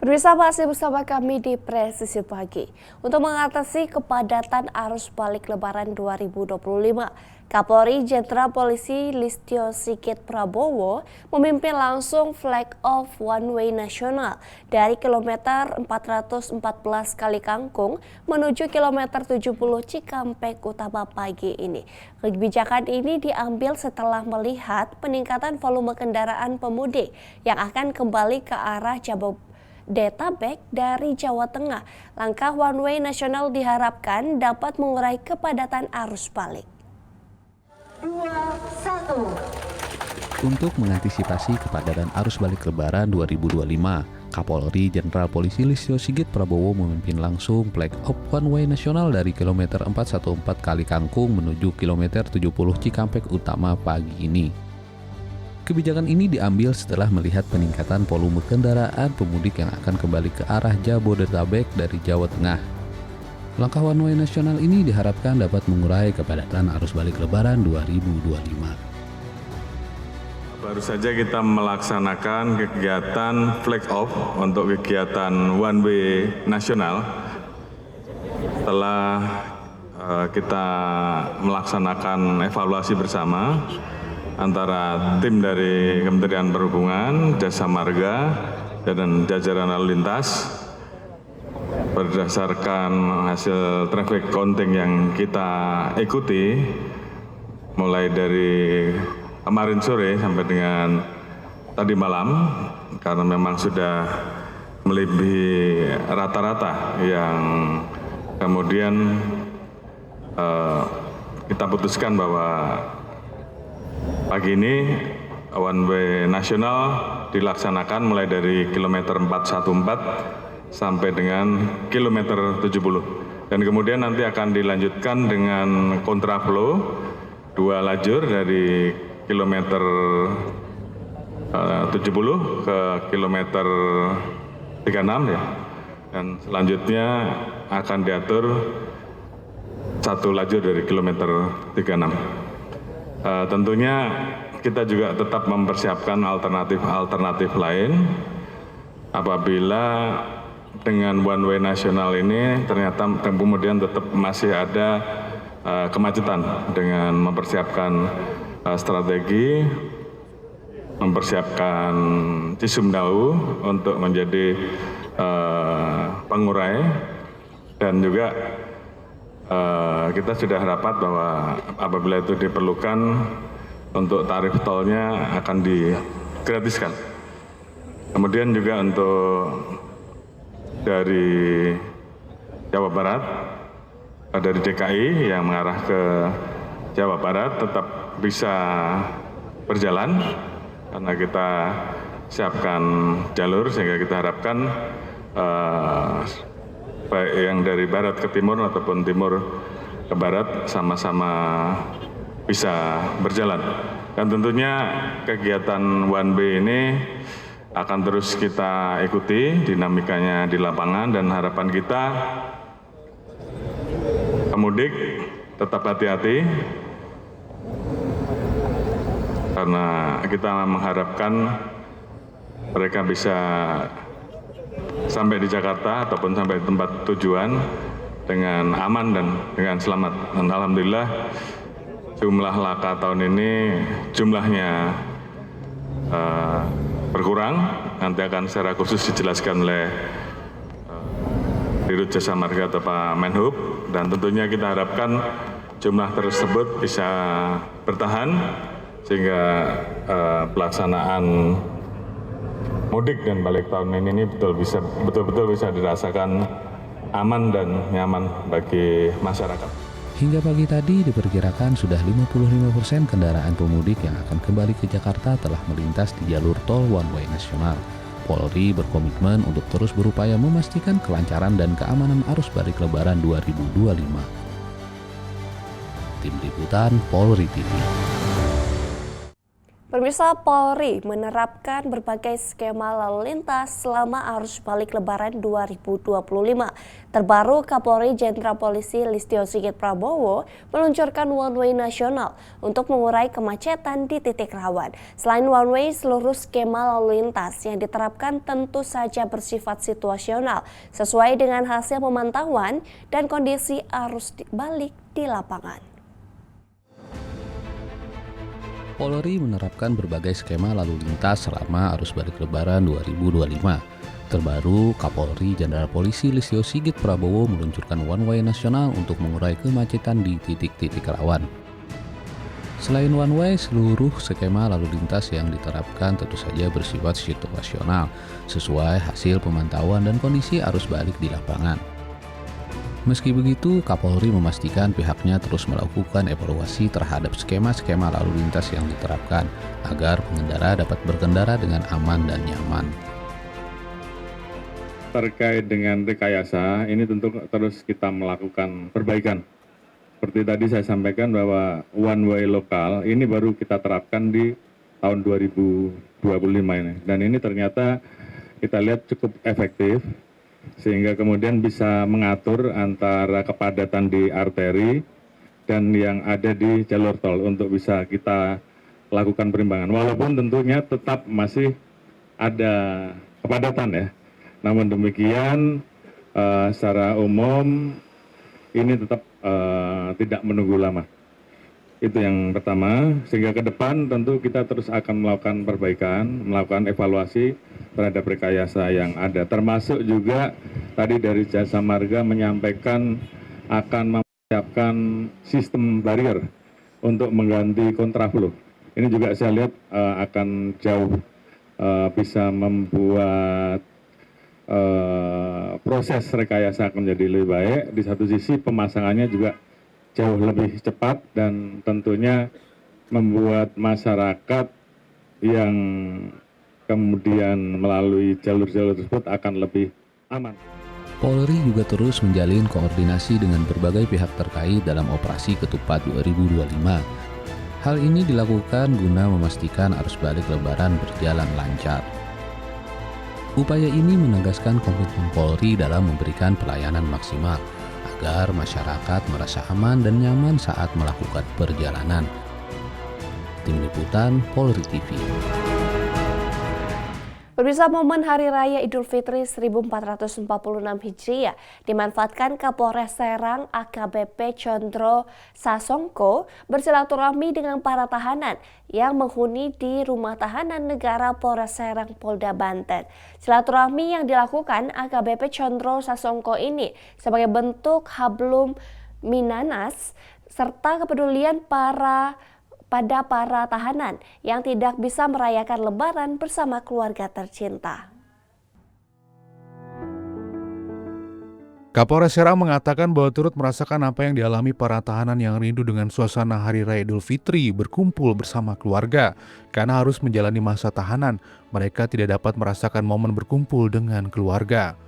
Pemirsa, masih bersama kami di Presisi Pagi. Untuk mengatasi kepadatan arus balik Lebaran 2025, Kapolri Jenderal Polisi Listio Sigit Prabowo memimpin langsung flag off one way nasional dari kilometer 414 Kali Kangkung menuju kilometer 70 Cikampek Utama pagi ini. Kebijakan ini diambil setelah melihat peningkatan volume kendaraan pemudik yang akan kembali ke arah Jabodetabek dari Jawa Tengah. Langkah one way nasional diharapkan dapat mengurai kepadatan arus balik. 2, 1. Untuk mengantisipasi kepadatan arus balik Lebaran 2025, Kapolri Jenderal Polisi Listio Sigit Prabowo memimpin langsung flag off one way nasional dari kilometer 414 Kali Kangkung menuju kilometer 70 Cikampek Utama pagi ini. Kebijakan ini diambil setelah melihat peningkatan volume kendaraan pemudik yang akan kembali ke arah Jabodetabek dari Jawa Tengah. Langkah one way nasional ini diharapkan dapat mengurai kepadatan arus balik Lebaran 2025. Baru saja kita melaksanakan kegiatan flag off untuk kegiatan one way nasional. Setelah kita melaksanakan evaluasi bersama antara tim dari Kementerian Perhubungan, Jasa Marga, dan jajaran lalu lintas, berdasarkan hasil traffic counting yang kita ikuti mulai dari kemarin sore sampai dengan tadi malam, karena memang sudah melebihi rata-rata yang kemudian kita putuskan bahwa pagi ini one way nasional dilaksanakan mulai dari kilometer 414 sampai dengan kilometer 70. Dan kemudian nanti akan dilanjutkan dengan kontraflow 2 lajur dari kilometer 70 ke kilometer 36 ya. Dan selanjutnya akan diatur 1 lajur dari kilometer 36. Tentunya kita juga tetap mempersiapkan alternatif lain apabila dengan one way nasional ini ternyata kemudian tetap masih ada kemacetan, dengan mempersiapkan strategi, mempersiapkan Cisumdawu untuk menjadi pengurai, dan juga kita sudah rapat bahwa apabila itu diperlukan untuk tarif tolnya akan digratiskan. Kemudian juga untuk dari Jawa Barat, dari DKI yang mengarah ke Jawa Barat tetap bisa berjalan karena kita siapkan jalur, sehingga kita harapkan baik yang dari barat ke timur ataupun timur ke barat sama-sama bisa berjalan. Dan tentunya kegiatan one way ini akan terus kita ikuti dinamikanya di lapangan, dan harapan kita pemudik tetap hati-hati karena kita mengharapkan mereka bisa sampai di Jakarta ataupun sampai di tempat tujuan dengan aman dan dengan selamat. Dan alhamdulillah jumlah laka tahun ini jumlahnya berkurang. Nanti akan secara khusus dijelaskan oleh Dirut Jasa Marga atau Pak Menhub, dan tentunya kita harapkan jumlah tersebut bisa bertahan sehingga pelaksanaan mudik dan balik tahun ini betul-betul bisa dirasakan aman dan nyaman bagi masyarakat. Hingga pagi tadi diperkirakan sudah 55% kendaraan pemudik yang akan kembali ke Jakarta telah melintas di jalur tol one way nasional. Polri berkomitmen untuk terus berupaya memastikan kelancaran dan keamanan arus balik Lebaran 2025. Tim Liputan Polri TV. Pemirsa, Polri menerapkan berbagai skema lalu lintas selama arus balik Lebaran 2025. Terbaru, Kapolri Jenderal Polisi Listio Sigit Prabowo meluncurkan one way nasional untuk mengurai kemacetan di titik rawan. Selain one way, seluruh skema lalu lintas yang diterapkan tentu saja bersifat situasional, sesuai dengan hasil pemantauan dan kondisi arus balik di lapangan. Polri menerapkan berbagai skema lalu lintas selama arus balik Lebaran 2025. Terbaru, Kapolri Jenderal Polisi Listio Sigit Prabowo meluncurkan one way nasional untuk mengurai kemacetan di titik-titik rawan. Selain one way, seluruh skema lalu lintas yang diterapkan tentu saja bersifat situasional, sesuai hasil pemantauan dan kondisi arus balik di lapangan. Meski begitu, Kapolri memastikan pihaknya terus melakukan evaluasi terhadap skema-skema lalu lintas yang diterapkan agar pengendara dapat berkendara dengan aman dan nyaman. Terkait dengan rekayasa, ini tentu terus kita melakukan perbaikan. Seperti tadi saya sampaikan bahwa one way lokal ini baru kita terapkan di tahun 2025 ini. Dan ini ternyata kita lihat cukup efektif, sehingga kemudian bisa mengatur antara kepadatan di arteri dan yang ada di jalur tol untuk bisa kita lakukan perimbangan. Walaupun tentunya tetap masih ada kepadatan ya. Namun demikian secara umum ini tetap tidak menunggu lama. Itu yang pertama, sehingga ke depan tentu kita terus akan melakukan perbaikan, melakukan evaluasi terhadap rekayasa yang ada. Termasuk juga tadi dari Jasa Marga menyampaikan akan mempersiapkan sistem barrier untuk mengganti kontraflow. Ini juga saya lihat akan jauh bisa membuat proses rekayasa akan menjadi lebih baik. Di satu sisi pemasangannya juga jauh lebih cepat dan tentunya membuat masyarakat yang kemudian melalui jalur-jalur tersebut akan lebih aman. Polri juga terus menjalin koordinasi dengan berbagai pihak terkait dalam operasi Ketupat 2025. Hal ini dilakukan guna memastikan arus balik Lebaran berjalan lancar. Upaya ini menegaskan komitmen Polri dalam memberikan pelayanan maksimal agar masyarakat merasa aman dan nyaman saat melakukan perjalanan. Tim Liputan Polri TV. Pemirsa, momen Hari Raya Idul Fitri 1446 Hijriah dimanfaatkan Kapolres Serang AKBP Condro Sasongko bersilaturahmi dengan para tahanan yang menghuni di Rumah Tahanan Negara Polres Serang Polda Banten. Silaturahmi yang dilakukan AKBP Condro Sasongko ini sebagai bentuk hablum minanas serta kepedulian pada para tahanan yang tidak bisa merayakan Lebaran bersama keluarga tercinta. Kapolres Serang mengatakan bahwa turut merasakan apa yang dialami para tahanan yang rindu dengan suasana Hari Raya Idul Fitri berkumpul bersama keluarga. Karena harus menjalani masa tahanan, mereka tidak dapat merasakan momen berkumpul dengan keluarga.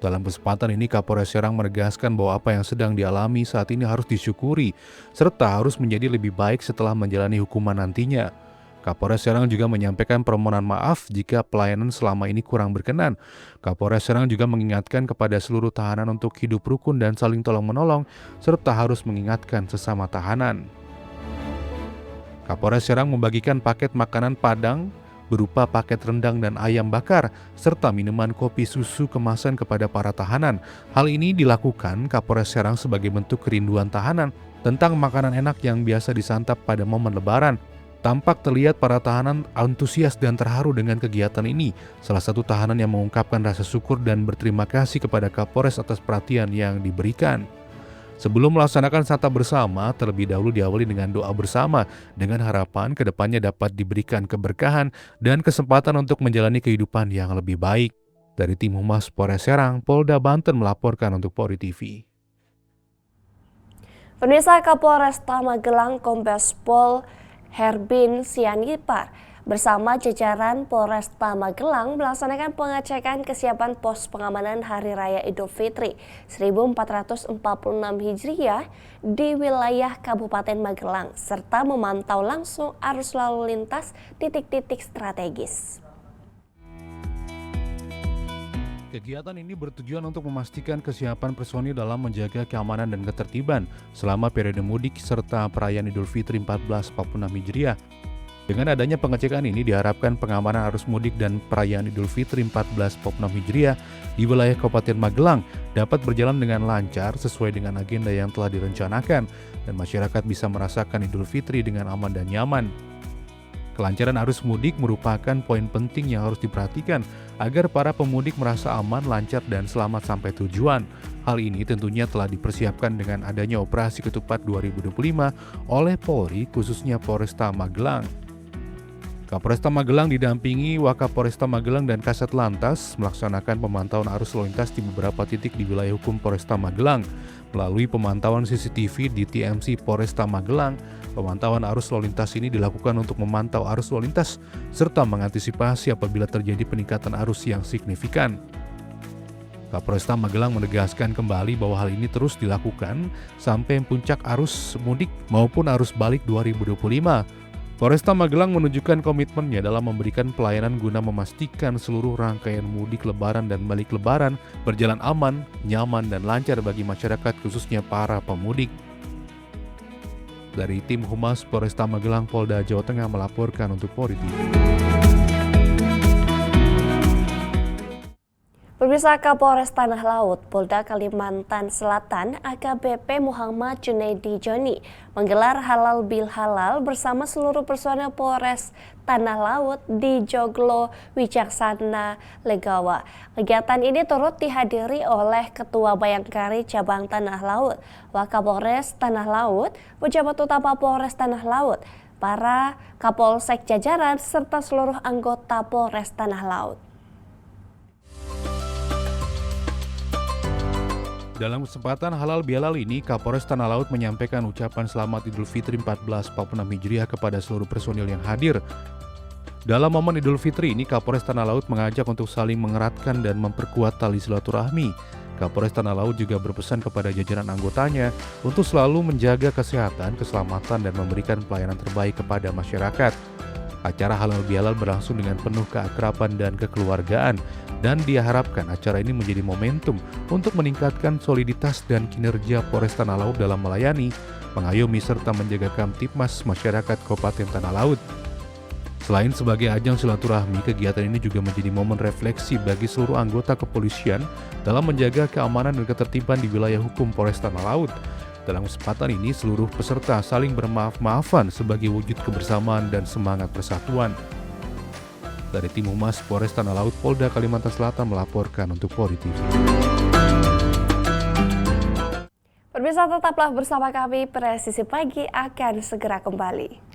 Dalam kesempatan ini, Kapolres Serang menegaskan bahwa apa yang sedang dialami saat ini harus disyukuri, serta harus menjadi lebih baik setelah menjalani hukuman nantinya. Kapolres Serang juga menyampaikan permohonan maaf jika pelayanan selama ini kurang berkenan. Kapolres Serang juga mengingatkan kepada seluruh tahanan untuk hidup rukun dan saling tolong-menolong, serta harus mengingatkan sesama tahanan. Kapolres Serang membagikan paket makanan Padang berupa paket rendang dan ayam bakar, serta minuman kopi susu kemasan kepada para tahanan. Hal ini dilakukan Kapolres Serang sebagai bentuk kerinduan tahanan tentang makanan enak yang biasa disantap pada momen Lebaran. Tampak terlihat para tahanan antusias dan terharu dengan kegiatan ini. Salah satu tahanan yang mengungkapkan rasa syukur dan berterima kasih kepada Kapolres atas perhatian yang diberikan. Sebelum melaksanakan santap bersama, terlebih dahulu diawali dengan doa bersama dengan harapan kedepannya dapat diberikan keberkahan dan kesempatan untuk menjalani kehidupan yang lebih baik. Dari Tim Humas Polres Serang, Polda Banten melaporkan untuk Polri TV. Pemirsa, Kapolresta Magelang Kombes Pol Herbin Sianipar bersama jajaran Polresta Magelang melaksanakan pengecekan kesiapan pos pengamanan Hari Raya Idul Fitri 1446 Hijriah di wilayah Kabupaten Magelang serta memantau langsung arus lalu lintas titik-titik strategis. Kegiatan ini bertujuan untuk memastikan kesiapan personil dalam menjaga keamanan dan ketertiban selama periode mudik serta perayaan Idul Fitri 1446 Hijriah. Dengan adanya pengecekan ini diharapkan pengamanan arus mudik dan perayaan Idul Fitri 1446 Hijriah di wilayah Kabupaten Magelang dapat berjalan dengan lancar sesuai dengan agenda yang telah direncanakan dan masyarakat bisa merasakan Idul Fitri dengan aman dan nyaman. Kelancaran arus mudik merupakan poin penting yang harus diperhatikan agar para pemudik merasa aman, lancar, dan selamat sampai tujuan. Hal ini tentunya telah dipersiapkan dengan adanya Operasi Ketupat 2025 oleh Polri, khususnya Polresta Magelang. Kapolresta Magelang didampingi Wakapolresta Magelang dan Kasat Lantas melaksanakan pemantauan arus lalu lintas di beberapa titik di wilayah hukum Polresta Magelang. Melalui pemantauan CCTV di TMC Polresta Magelang, pemantauan arus lalu lintas ini dilakukan untuk memantau arus lalu lintas serta mengantisipasi apabila terjadi peningkatan arus yang signifikan. Kapolresta Magelang menegaskan kembali bahwa hal ini terus dilakukan sampai puncak arus mudik maupun arus balik 2025. Polresta Magelang menunjukkan komitmennya dalam memberikan pelayanan guna memastikan seluruh rangkaian mudik lebaran dan balik lebaran berjalan aman, nyaman, dan lancar bagi masyarakat khususnya para pemudik. Dari tim Humas Polresta Magelang Polda Jawa Tengah melaporkan untuk Polri TV. Pemirsa, Kapolres Tanah Laut Polda Kalimantan Selatan AKBP Muhammad Junaidi Joni menggelar halal bil halal bersama seluruh personel Polres Tanah Laut di Joglo Wicaksana Legawa. Kegiatan ini turut dihadiri oleh Ketua Bayangkari Cabang Tanah Laut, Wakapolres Tanah Laut, pejabat utama Polres Tanah Laut, para Kapolsek jajaran serta seluruh anggota Polres Tanah Laut. Dalam kesempatan halal bihalal ini, Kapolres Tanah Laut menyampaikan ucapan selamat Idul Fitri 1446 Hijriah kepada seluruh personil yang hadir. Dalam momen Idul Fitri ini, Kapolres Tanah Laut mengajak untuk saling mengeratkan dan memperkuat tali silaturahmi. Kapolres Tanah Laut juga berpesan kepada jajaran anggotanya untuk selalu menjaga kesehatan, keselamatan, dan memberikan pelayanan terbaik kepada masyarakat. Acara halal bihalal berlangsung dengan penuh keakraban dan kekeluargaan, dan diharapkan acara ini menjadi momentum untuk meningkatkan soliditas dan kinerja Polres Tanah Laut dalam melayani, mengayomi, serta menjaga Kamtibmas masyarakat Kabupaten Tanah Laut. Selain sebagai ajang silaturahmi, kegiatan ini juga menjadi momen refleksi bagi seluruh anggota kepolisian dalam menjaga keamanan dan ketertiban di wilayah hukum Polres Tanah Laut. Dalam kesempatan ini, seluruh peserta saling bermaaf-maafan sebagai wujud kebersamaan dan semangat persatuan. Dari tim Humas Polres Tanah Laut Polda Kalimantan Selatan melaporkan untuk Polri TV. Pemirsa, tetaplah bersama kami, Presisi Pagi akan segera kembali.